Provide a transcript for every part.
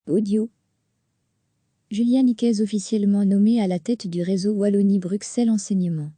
Audio. Julien Nicaise officiellement nommé à la tête du réseau Wallonie-Bruxelles Enseignement.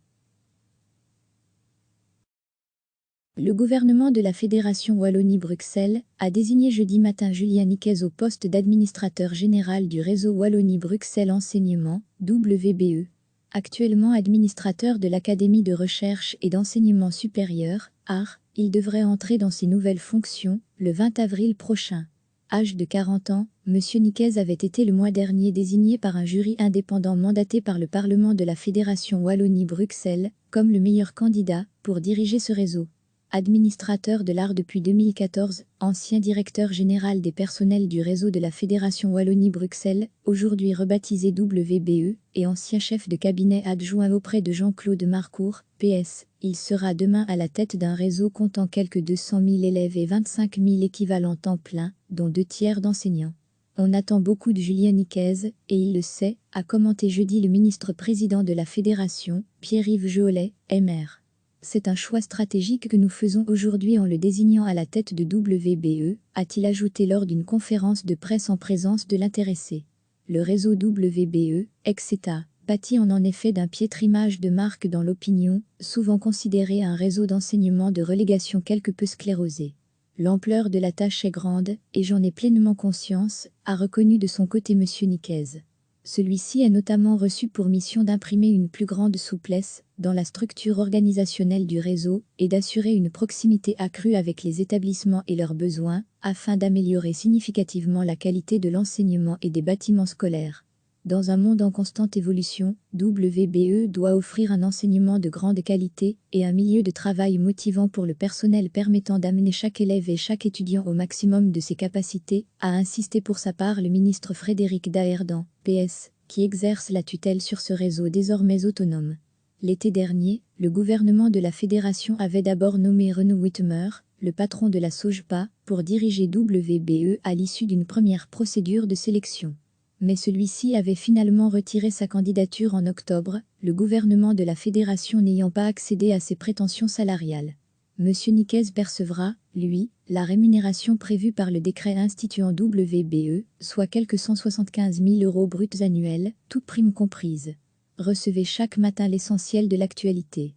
Le gouvernement de la Fédération Wallonie-Bruxelles a désigné jeudi matin Julien Nicaise au poste d'administrateur général du réseau Wallonie-Bruxelles Enseignement, WBE. Actuellement administrateur de l'Académie de recherche et d'enseignement supérieur, AR, il devrait entrer dans ses nouvelles fonctions le 20 avril prochain. Âge de 40 ans, M. Nicaise avait été le mois dernier désigné par un jury indépendant mandaté par le Parlement de la Fédération Wallonie-Bruxelles comme le meilleur candidat pour diriger ce réseau. Administrateur de l'art depuis 2014, ancien directeur général des personnels du réseau de la Fédération Wallonie-Bruxelles, aujourd'hui rebaptisé WBE, et ancien chef de cabinet adjoint auprès de Jean-Claude Marcourt, PS, il sera demain à la tête d'un réseau comptant quelques 200 000 élèves et 25 000 équivalents temps plein, dont 2/3 d'enseignants. On attend beaucoup de Julien Nicaise, et il le sait, a commenté jeudi le ministre-président de la Fédération, Pierre-Yves Jolet, MR. C'est un choix stratégique que nous faisons aujourd'hui en le désignant à la tête de WBE, a-t-il ajouté lors d'une conférence de presse en présence de l'intéressé. Le réseau WBE, etc., pâtit en effet d'un piètre image de marque dans l'opinion, souvent considéré un réseau d'enseignement de relégation quelque peu sclérosé. L'ampleur de la tâche est grande, et j'en ai pleinement conscience, a reconnu de son côté M. Nicaise. Celui-ci est notamment reçu pour mission d'imprimer une plus grande souplesse dans la structure organisationnelle du réseau et d'assurer une proximité accrue avec les établissements et leurs besoins, afin d'améliorer significativement la qualité de l'enseignement et des bâtiments scolaires. Dans un monde en constante évolution, WBE doit offrir un enseignement de grande qualité et un milieu de travail motivant pour le personnel permettant d'amener chaque élève et chaque étudiant au maximum de ses capacités, a insisté pour sa part le ministre Frédéric Daerdan, PS, qui exerce la tutelle sur ce réseau désormais autonome. L'été dernier, le gouvernement de la Fédération avait d'abord nommé Renaud Whitmer, le patron de la SOJPA, pour diriger WBE à l'issue d'une première procédure de sélection. Mais celui-ci avait finalement retiré sa candidature en octobre, le gouvernement de la Fédération n'ayant pas accédé à ses prétentions salariales. M. Nicaise percevra, lui, la rémunération prévue par le décret instituant WBE, soit quelques 175 000 € bruts annuels, toutes primes comprises. Recevez chaque matin l'essentiel de l'actualité.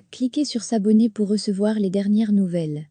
Cliquez sur s'abonner pour recevoir les dernières nouvelles.